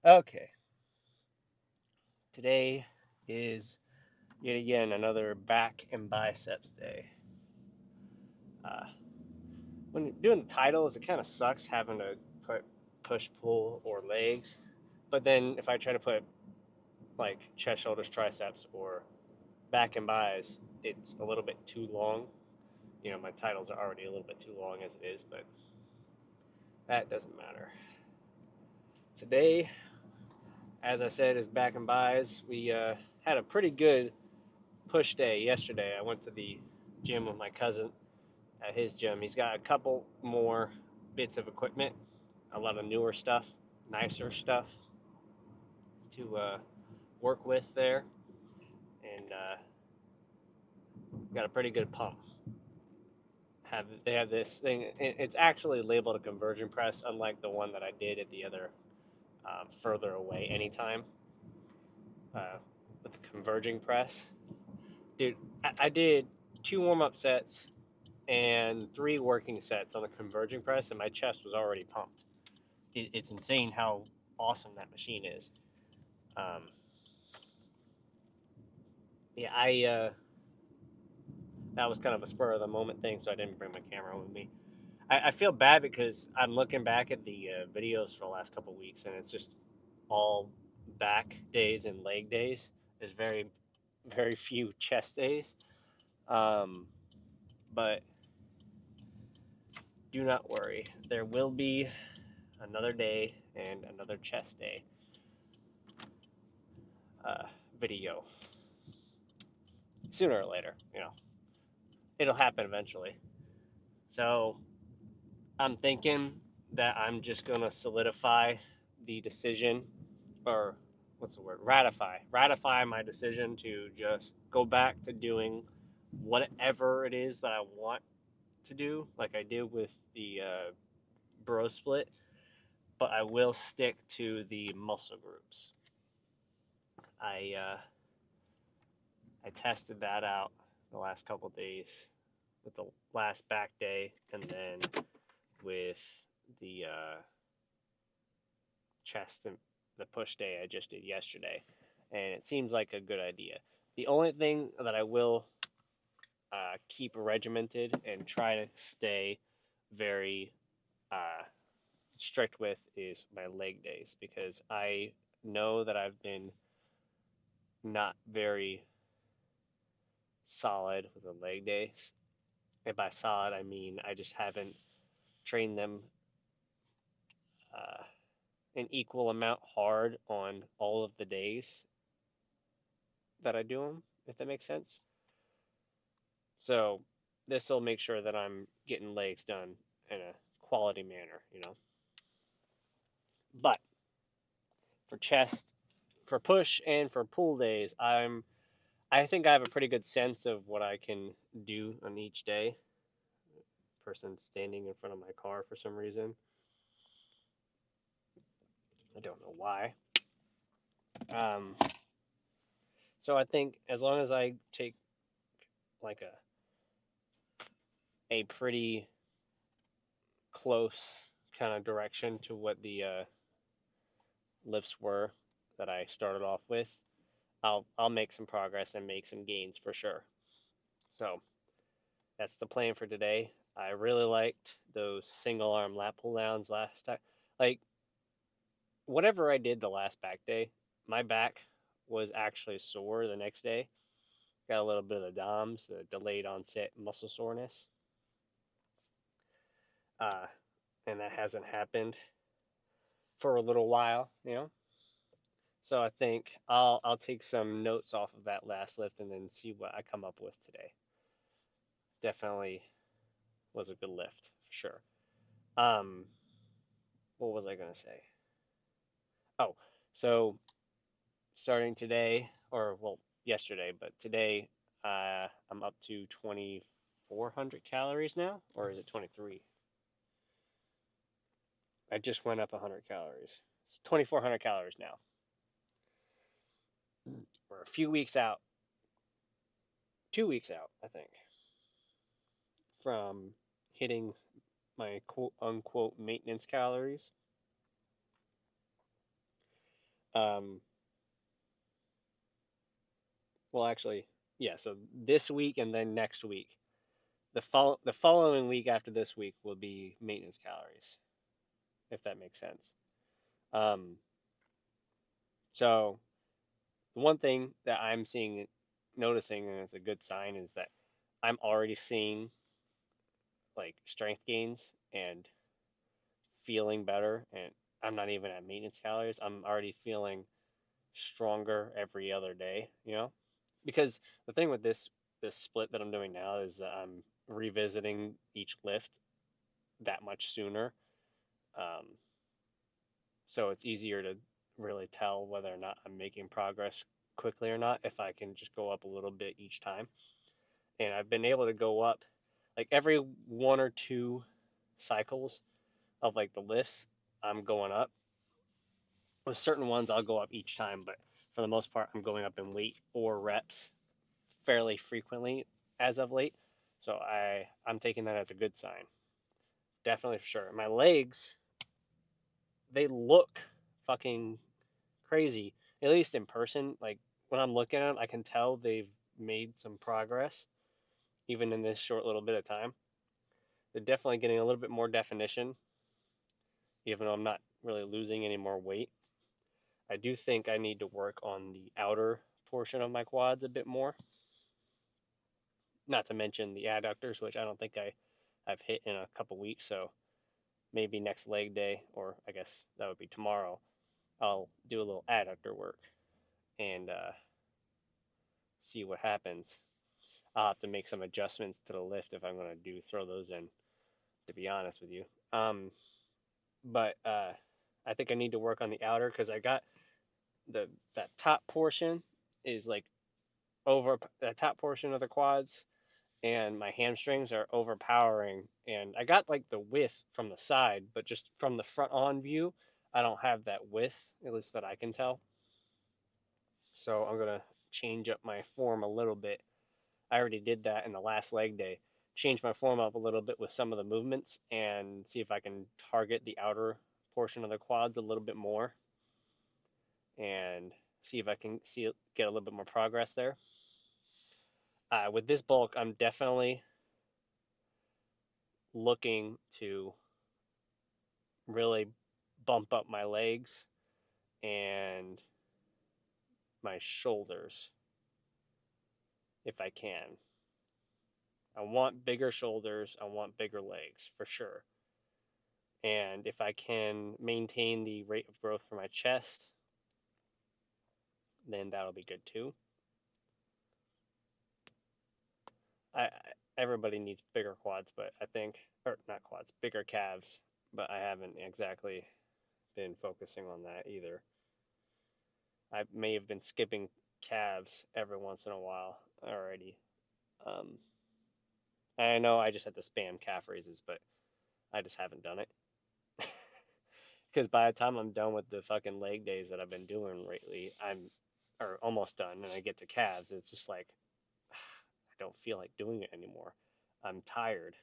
Okay, today is yet again another back and biceps day. Uh, when you're doing the titles, it kind of sucks having to put push, pull, or legs. But then if I try to put like chest, shoulders, triceps, or back and buys, it's a little bit too long. My titles are already a little bit too long as it is, but that doesn't matter. Today, as I said, is back and buys. We had a pretty good push day yesterday. I went to the gym with my cousin at his gym. He's got a couple more bits of equipment, a lot of newer stuff, nicer stuff to work with there, and got a pretty good pump. They have this thing? It's actually labeled a conversion press, unlike the one that I did at the other further away anytime uh, with the converging press. Dude, I did two warm up sets and three working sets on the converging press, and my chest was already pumped. It's insane how awesome that machine is. Um, yeah, I that was kind of a spur of the moment thing, so I didn't bring my camera with me. I feel bad because I'm looking back at the videos for the last couple of weeks, and it's just all back days and leg days. There's very few chest days. Um, but do not worry, there will be another day and another chest day uh, video sooner or later. It'll happen eventually. So I'm thinking that I'm just gonna solidify the decision, or what's the word? Ratify my decision to just go back to doing whatever it is that I want to do, like I did with the bro split. But I will stick to the muscle groups. I uh, I tested that out the last couple of days with the last back day, and then with the chest and the push day I just did yesterday, and it seems like a good idea. The only thing that I will keep regimented and try to stay very uh, strict with is my leg days, because I know that I've been not very solid with the leg days. And by solid, I mean I just haven't trained them uh, an equal amount hard on all of the days that I do them, if that makes sense. So this will make sure that I'm getting legs done in a quality manner. But for chest, for push, and for pull days, I think I have a pretty good sense of what I can do on each day. Person standing in front of my car for some reason. I don't know why. Um, so I think as long as I take like a pretty close kind of direction to what the lifts were that I started off with, I'll make some progress and make some gains for sure. So that's the plan for today. I really liked those single arm lat pull downs last time. Like whatever I did the last back day, my back was actually sore the next day. Got a little bit of the DOMS, the delayed onset muscle soreness, uh, and that hasn't happened for a little while. So I think I'll take some notes off of that last lift and then see what I come up with today. Definitely was a good lift for sure. Um, what was I gonna say? Oh, so starting today, or well, yesterday, but today, I'm up to 2,400 calories now, or is it 23? I just went up 100 calories. It's 2,400 calories now. We're a few weeks out, 2 weeks out, I think, from hitting my quote unquote maintenance calories. Um, well, actually, yeah. So this week and then next week, the following week after this week will be maintenance calories, if that makes sense. Um, so the one thing that I'm seeing, noticing, and it's a good sign, is that I'm already seeing like strength gains and feeling better, and I'm not even at maintenance calories. I'm already feeling stronger every other day, you know? Because the thing with this split that I'm doing now is that I'm revisiting each lift that much sooner. Um, so it's easier to really tell whether or not I'm making progress quickly or not if I can just go up a little bit each time. And I've been able to go up like every one or two cycles of like the lifts, I'm going up. With certain ones, I'll go up each time, but for the most part, I'm going up in weight or reps fairly frequently as of late. So I'm taking that as a good sign. Definitely for sure. My legs, they look fucking crazy. At least in person, like when I'm looking at them, I can tell they've made some progress even in this short little bit of time. They're definitely getting a little bit more definition, even though I'm not really losing any more weight. I do think I need to work on the outer portion of my quads a bit more. Not to mention the adductors, which I don't think I've hit in a couple weeks. So maybe next leg day, or I guess that would be tomorrow, I'll do a little adductor work and see what happens. I'll have to make some adjustments to the lift if I'm going to do throw those in, to be honest with you. But I think I need to work on the outer because I got the that top portion is like over the top portion of the quads, and my hamstrings are overpowering. And I got like the width from the side, but just from the front on view, I don't have that width, at least that I can tell. So I'm gonna change up my form a little bit. I already did that in the last leg day. Change my form up a little bit with some of the movements and see if I can target the outer portion of the quads a little bit more and see if I can get a little bit more progress there. With this bulk, I'm definitely looking to really bump up my legs and my shoulders if I can. I want bigger shoulders, I want bigger legs for sure. And if I can maintain the rate of growth for my chest, then that'll be good too. I everybody needs bigger quads, but I think or not quads, bigger calves, but I haven't exactly been focusing on that either. I may have been skipping calves every once in a while already. Um, I know I just had to spam calf raises, but I just haven't done it. Because by the time I'm done with the fucking leg days that I've been doing lately, I'm or almost done, and I get to calves. It's just like I don't feel like doing it anymore. I'm tired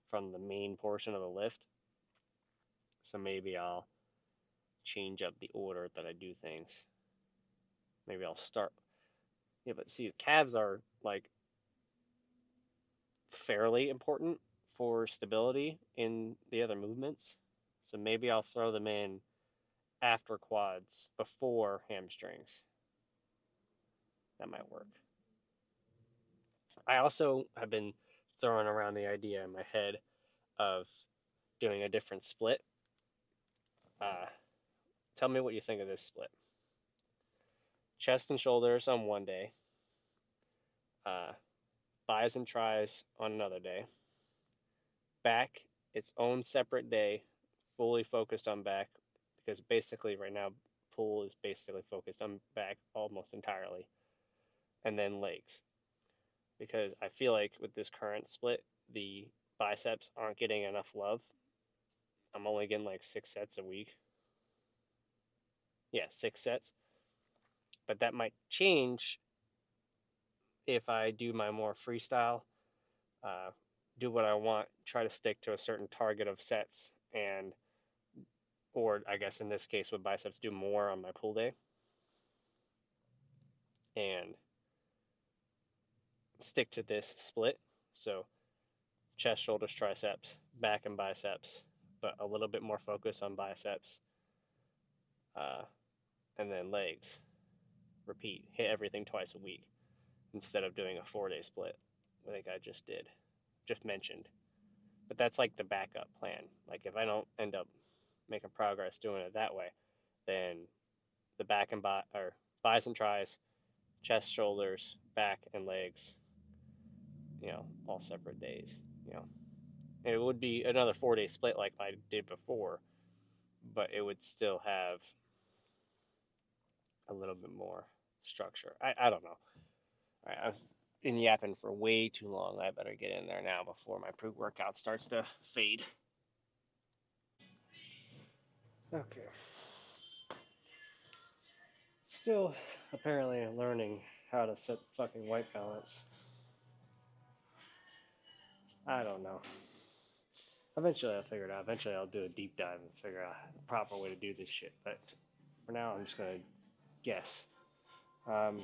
from the main portion of the lift, so maybe I'll change up the order that I do things. Maybe I'll start. Yeah, but see, calves are like fairly important for stability in the other movements. So maybe I'll throw them in after quads, before hamstrings. That might work. I also have been throwing around the idea in my head of doing a different split. Uh, Tell me what you think of this split. Chest and shoulders on one day, uh, buys and tries on another day, back its own separate day, fully focused on back, because basically right now pull is basically focused on back almost entirely, and then legs. Because I feel like with this current split, the biceps aren't getting enough love. I'm only getting like 6 sets a week. Yeah, 6 sets. But that might change if I do my more freestyle, uh, do what I want, try to stick to a certain target of sets, and or I guess in this case with biceps, do more on my pull day. and stick to this split. So chest, shoulders, triceps, back, and biceps, but a little bit more focus on biceps, uh, and then legs. Repeat. Hit everything twice a week instead of doing a 4-day split. I think I just mentioned. But that's like the backup plan. Like if I don't end up making progress doing it that way, then the back and or bis and tris, chest, shoulders, back, and legs, all separate days. You know, and it would be another 4-day split like I did before, but it would still have a little bit more structure. I don't know. All right, I've been yapping for way too long. I better get in there now before my pre workout starts to fade. Okay. Still, apparently, learning how to set fucking white balance. I don't know. Eventually, I'll figure it out. Eventually, I'll do a deep dive and figure out the proper way to do this shit. But for now, I'm just gonna guess. Um,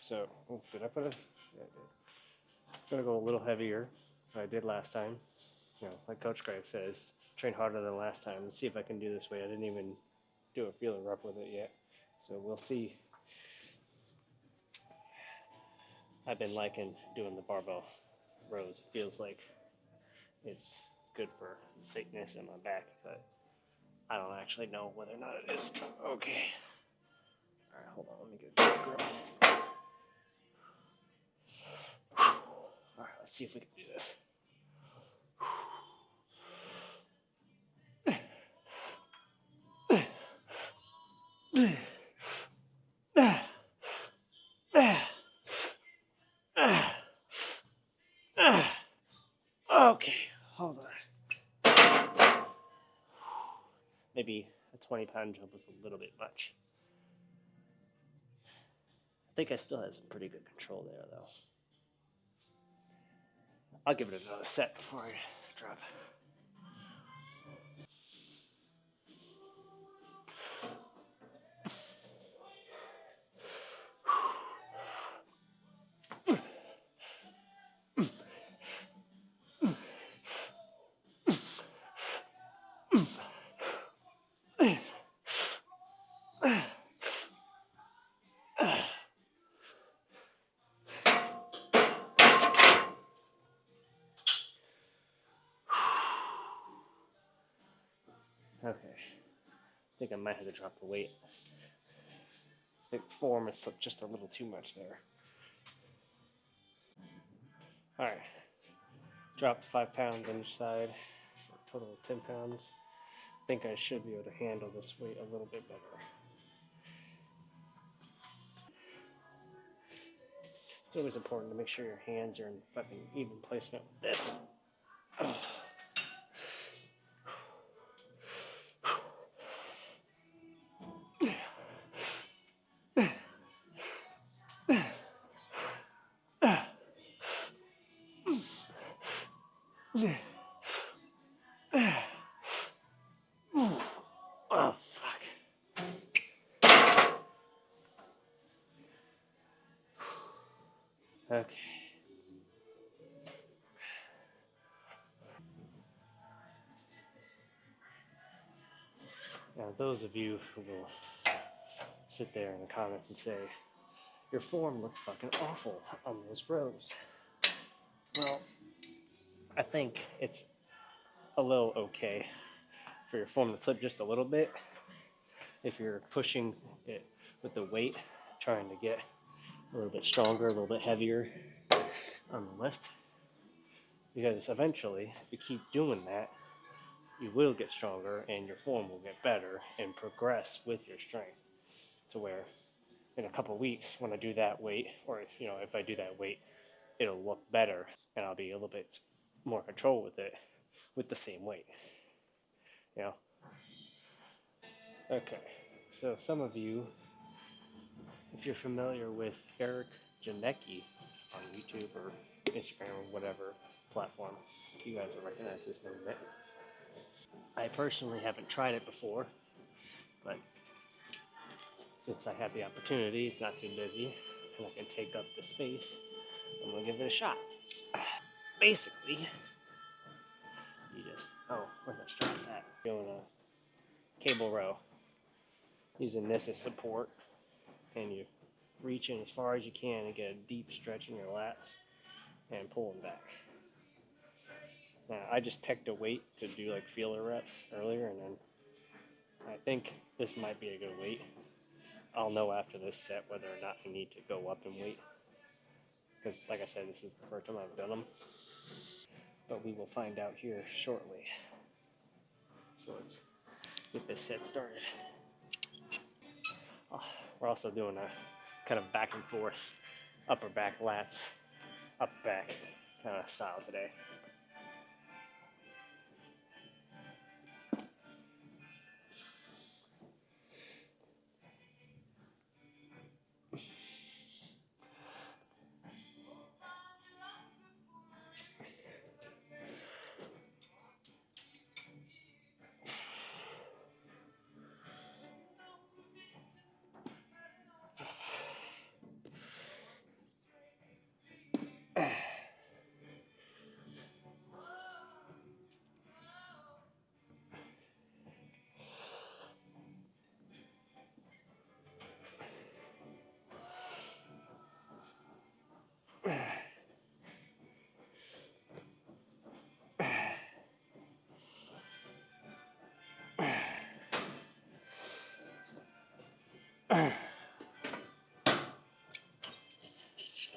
so, did I put it? Yeah, I did. I'm gonna go a little heavier than I did last time. Like Coach Greg says, train harder than last time and see if I can do this way. I didn't even do a feeler rep with it yet, so we'll see. I've been liking doing the barbell rows. It feels like it's good for thickness in my back, but I don't actually know whether or not it is. Okay. All right, hold on. Let me get a grip. All right, let's see if we can do this. Okay, hold on. Maybe a 20-pound jump was a little bit much. I think I still have some pretty good control there, though. I'll give it another set before I drop. Okay. I think I might have to drop the weight. I think form is just a little too much there. All right. Drop 5 pounds on each side for a total of 10 pounds. I think I should be able to handle this weight a little bit better. It's always important to make sure your hands are in fucking even placement with this. Oh, fuck. Okay. Now, those of you who will sit there in the comments and say, your form looked fucking awful on those rows. Well, I think it's a little okay for your form to slip just a little bit if you're pushing it with the weight, trying to get a little bit stronger, a little bit heavier on the lift. Because eventually, if you keep doing that, you will get stronger and your form will get better and progress with your strength to where in a couple weeks when I do that weight, or if I do that weight, it'll look better and I'll be a little bit more control with it with the same weight. You know? Okay. So some of you, if you're familiar with Eric Janicki on YouTube or Instagram or whatever platform, you guys will recognize this movement. I personally haven't tried it before, but since I have the opportunity, it's not too busy. and I can take up the space. I'm gonna give it a shot. Basically, you just, oh, where's my straps at? Doing a cable row, using this as support, and you reach in as far as you can and get a deep stretch in your lats and pull them back. Now, I just picked a weight to do like feeler reps earlier, and then I think this might be a good weight. I'll know after this set whether or not I need to go up in weight, because like I said, this is the first time I've done them, but we will find out here shortly. So let's get this set started. Oh, we're also doing a kind of back and forth upper back lats, up back kind of style today.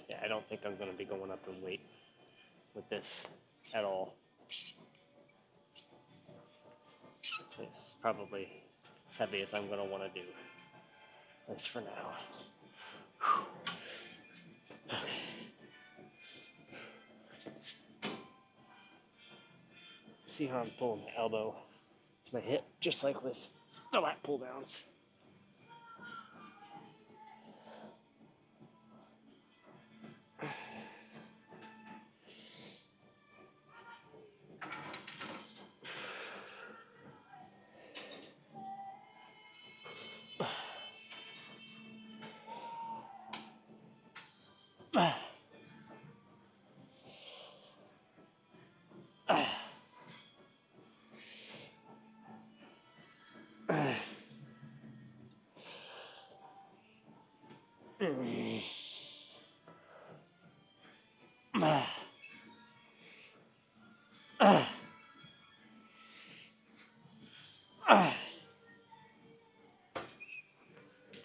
Yeah, I don't think I'm going to be going up in weight with this at all. It's probably as heavy as I'm going to want to do, at least for now. Okay. See how I'm pulling my elbow to my hip, just like with the lat pull downs.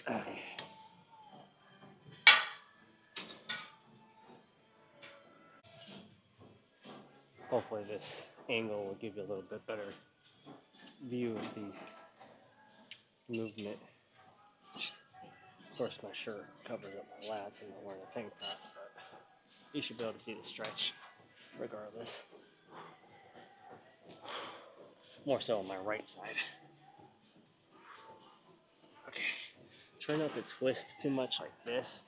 Okay. Hopefully this angle will give you a little bit better view of the movement. Of course, my shirt covers up my lats and I'm wearing a tank top, but you should be able to see the stretch regardless. More so on my right side. Okay. Try not to twist too much like this.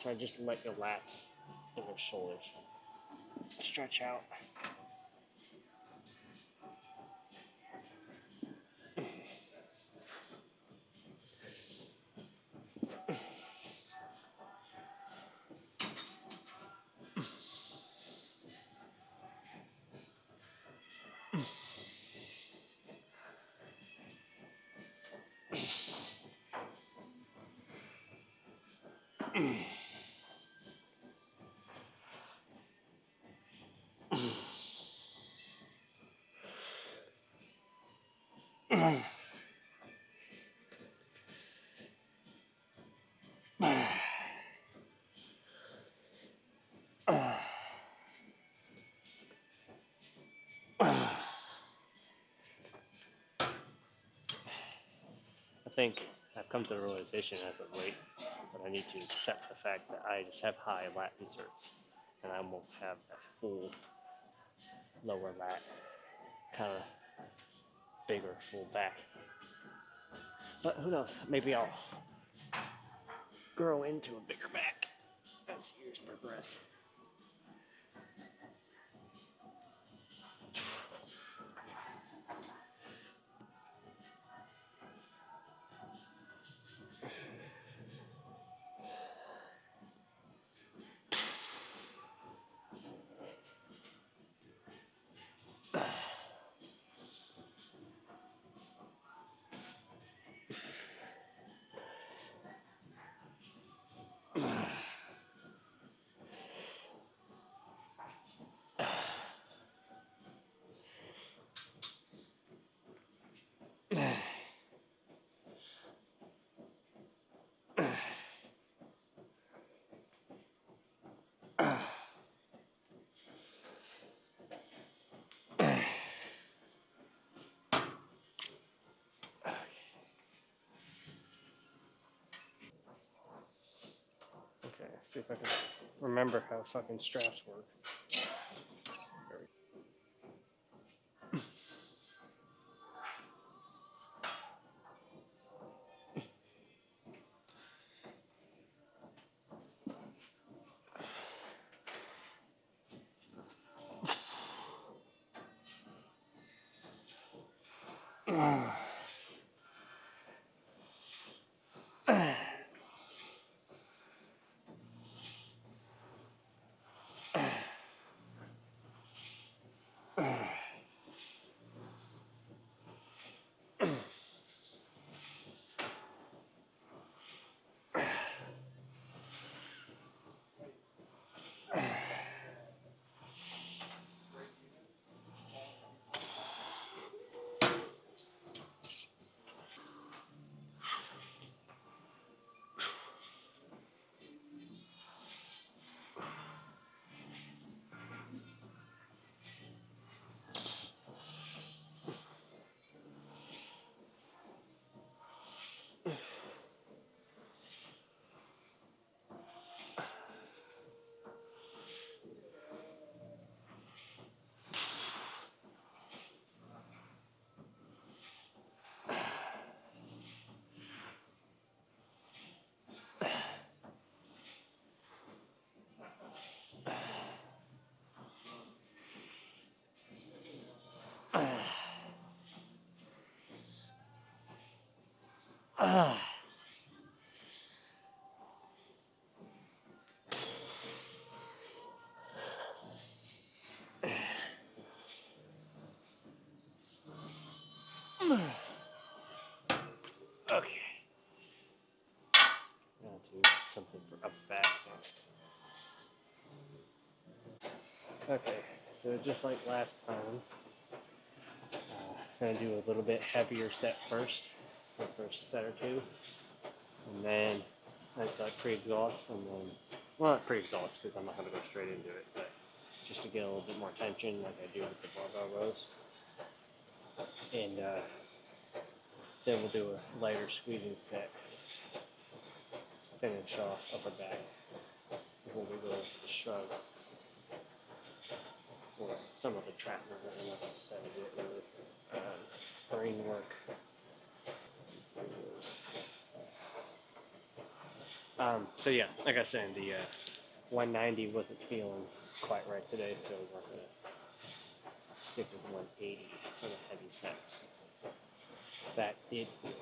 Try to just let your lats and your shoulders stretch out. I think I've come to the realization as of late that I need to accept the fact that I just have high lat inserts and I won't have that full lower lat, kind of bigger full back. But who knows? Maybe I'll grow into a bigger back as years progress. See if I can remember how fucking straps work. Okay. Now do something for up back next. Okay, so just like last time, I'm going to do a little bit heavier set first, the first set or two, and then it's like pre-exhaust, and then, well, not pre-exhaust because I'm not going to go straight into it, but just to get a little bit more tension like I do with the barbell rows. And then we'll do a lighter squeezing set, finish off upper back before we go shrugs. Or some of the trap movement, I'm not decided to do it really. Brain work. So yeah, like I said, the 190 wasn't feeling quite right today, so we're gonna stick with 180 for the heavy sets. That did feel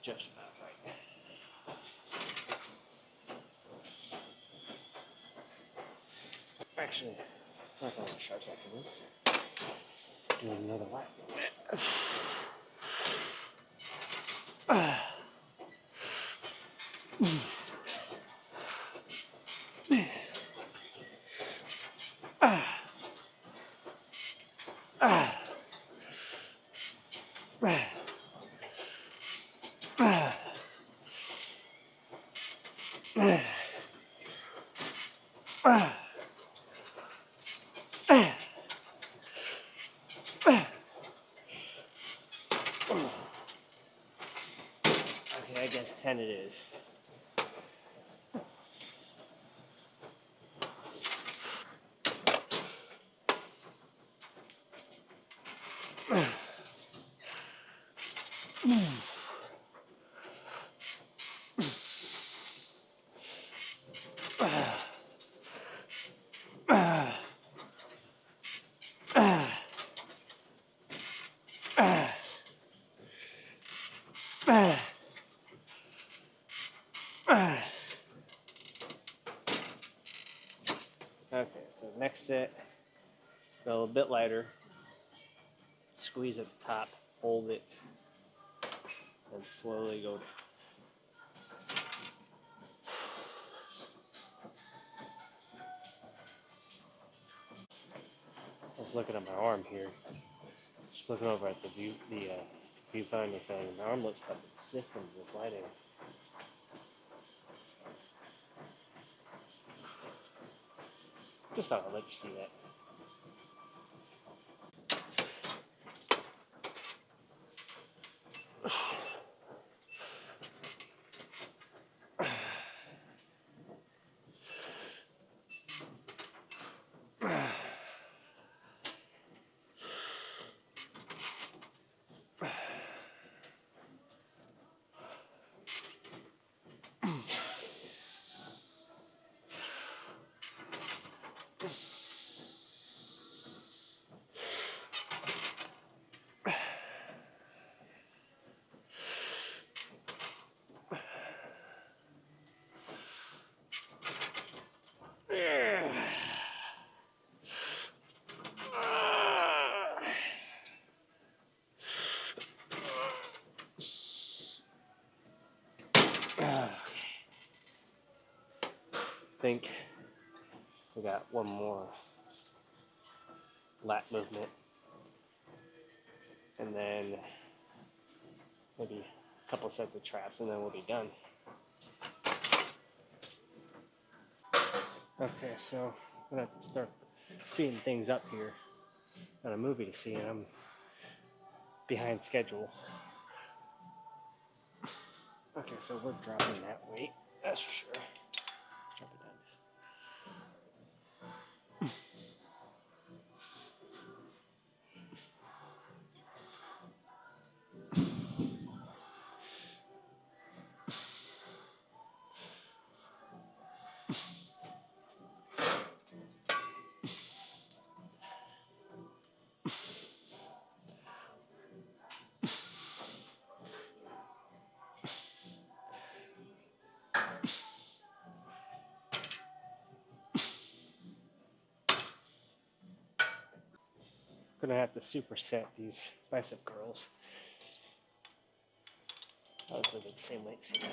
just about right. Actually, I'm not gonna start second this. Doing another lap. Okay, I guess 10 it is. Okay, so next set, go a little bit lighter. Squeeze at the top, hold it, and slowly go down. I was looking at my arm here, just looking over at the viewfinder thing. My arm looks fucking sick from this lighting. Just thought I'd let you see that. think we got one more lat movement, and then maybe a couple sets of traps, and then we'll be done. Okay, so I'm gonna have to start speeding things up here. Got a movie to see, and I'm behind schedule. Okay, so we're dropping that weight, that's for sure. Drop it down. Gonna have to superset these bicep curls. Those are the same weights again.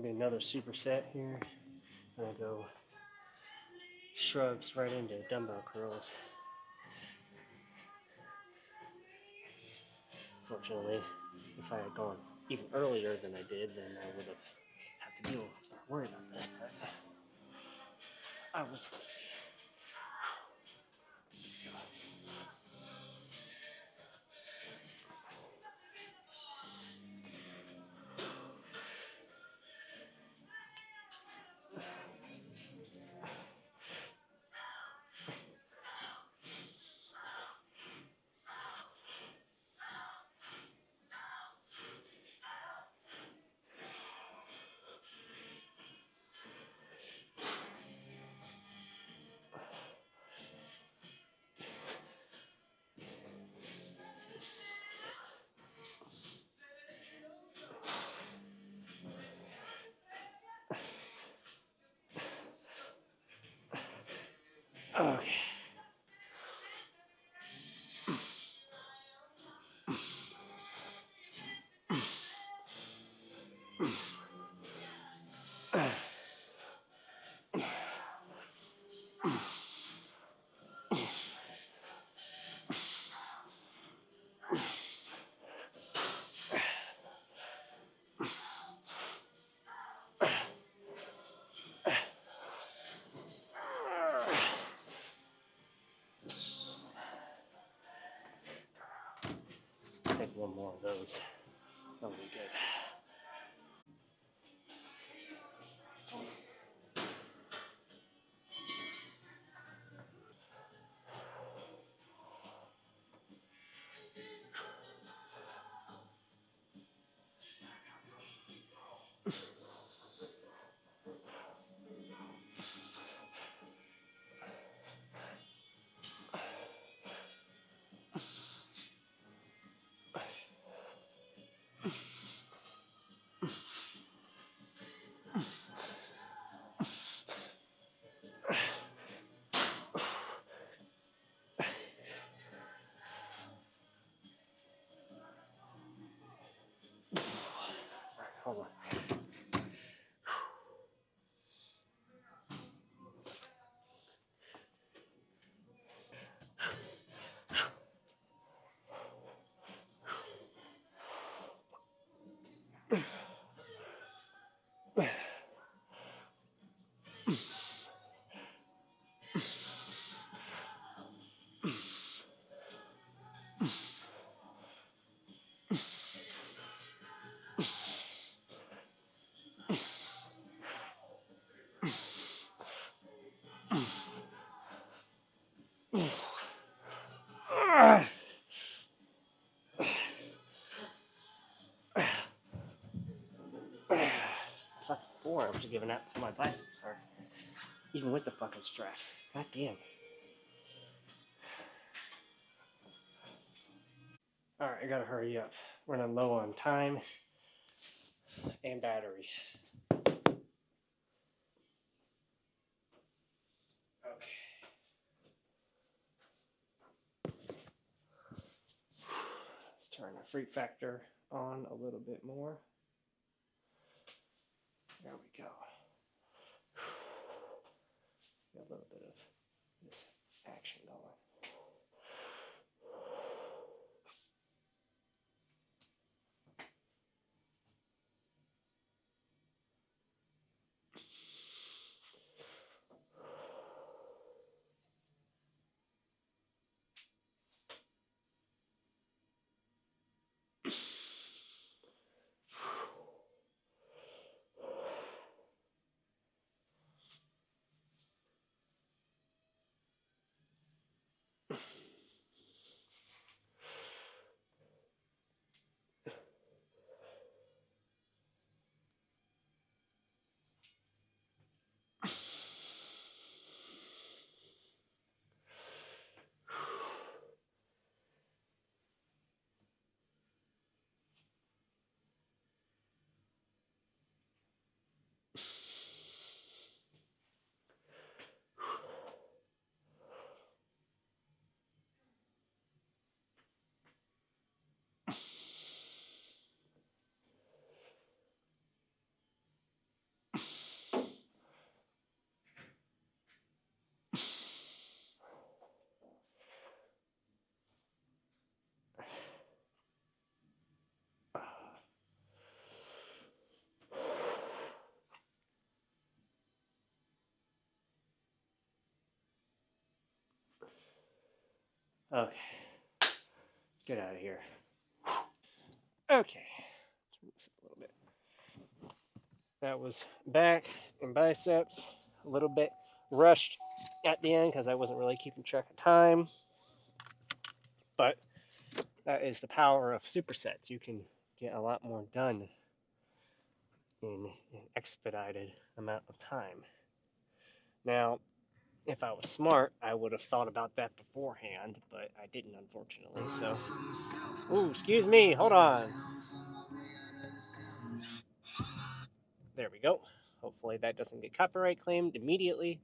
be another superset here. I'm gonna go shrugs right into dumbbell curls. Fortunately, if I had gone even earlier than I did, then I would have had to deal or worry about this, but I was lazy. Okay. I think one more of those. That'll be good. Hold on. Fucking forearms are giving out for my biceps hurt. Even with the fucking straps. God damn. Alright, I gotta hurry up. Running low on time and battery. Okay. Let's turn the freak factor on a little bit more. There we go. Got a little bit of this action going. Okay, let's get out of here. Okay, turn this up a little bit. That was back and biceps. A little bit rushed at the end because I wasn't really keeping track of time. But that is the power of supersets. You can get a lot more done in an expedited amount of time. Now, if I was smart, I would have thought about that beforehand, but I didn't, unfortunately. So, ooh, excuse me, hold on. There we go. Hopefully that doesn't get copyright claimed immediately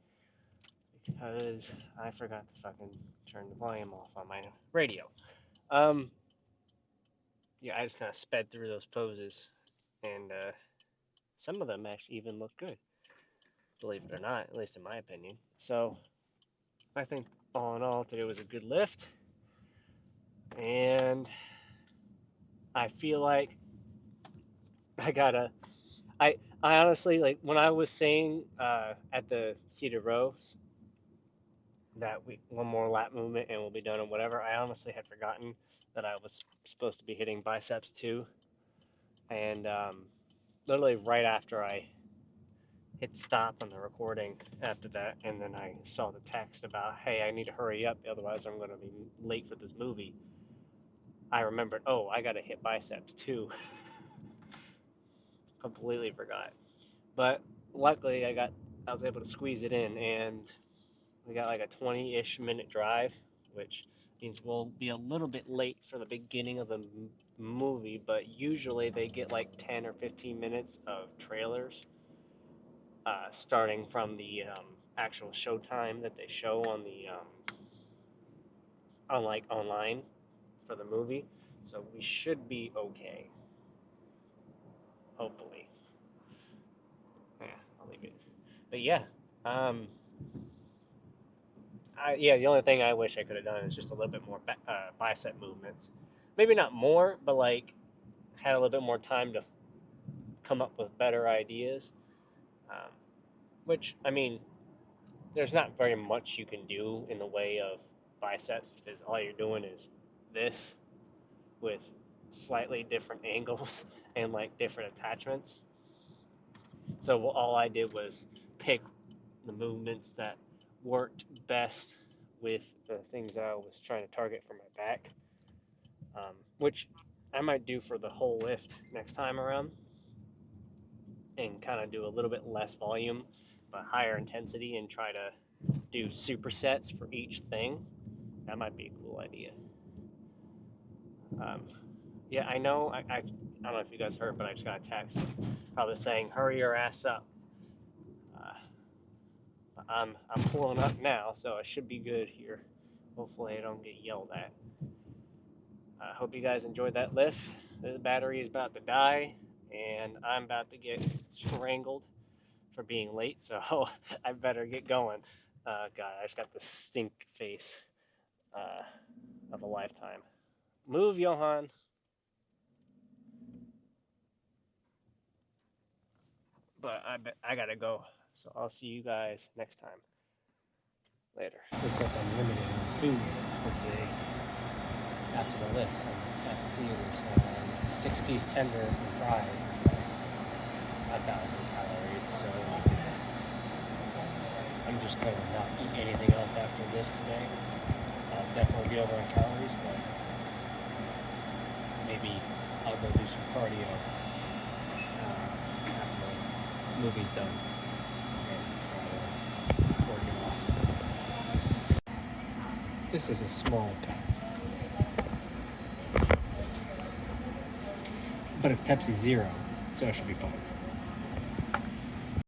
because I forgot to fucking turn the volume off on my radio. Yeah, I just kind of sped through those poses, and some of them actually even look good, believe it or not, at least in my opinion. So I think all in all, today was a good lift, and I feel like I gotta. I honestly like when I was saying at the Cedar Rows that we one more lap movement and we'll be done or whatever. I honestly had forgotten that I was supposed to be hitting biceps too, and literally right after I hit stop on the recording after that, and then I saw the text about, hey, I need to hurry up, otherwise I'm going to be late for this movie. I remembered, oh, I got to hit biceps too. Completely forgot. But luckily, I was able to squeeze it in, and we got like a 20-ish minute drive, which means we'll be a little bit late for the beginning of the movie, but usually they get like 10 or 15 minutes of trailers starting from the actual showtime that they show on the online for the movie. So we should be okay. Hopefully. Yeah, I'll leave it. But yeah, um, the only thing I wish I could have done is just a little bit more bicep movements. Maybe not more, but like had a little bit more time to come up with better ideas. Um, which I mean, there's not very much you can do in the way of biceps because all you're doing is this with slightly different angles and like different attachments. So all I did was pick the movements that worked best with the things that I was trying to target for my back, which I might do for the whole lift next time around and kind of do a little bit less volume but higher intensity and try to do supersets for each thing. That might be a cool idea. Um, yeah, I know. I don't know if you guys heard, but I just got a text probably saying, "Hurry your ass up." Uh, I'm pulling up now, so I should be good here. Hopefully, I don't get yelled at. I hope you guys enjoyed that lift. The battery is about to die, and I'm about to get strangled for being late, so I better get going. God, I just got the stink face of a lifetime. Move, Johan. But I gotta go, so I'll see you guys next time. Later. Looks like I'm limited on food for today after the lift at the theaters. 6-piece tender and fries. It's like 1,000 calories, so I'm just going to not eat anything else after this today. I'll definitely be over on calories, but maybe I'll go do some cardio after the movie's done and try to work it off. This is a small pack, but it's Pepsi Zero, so it should be fine.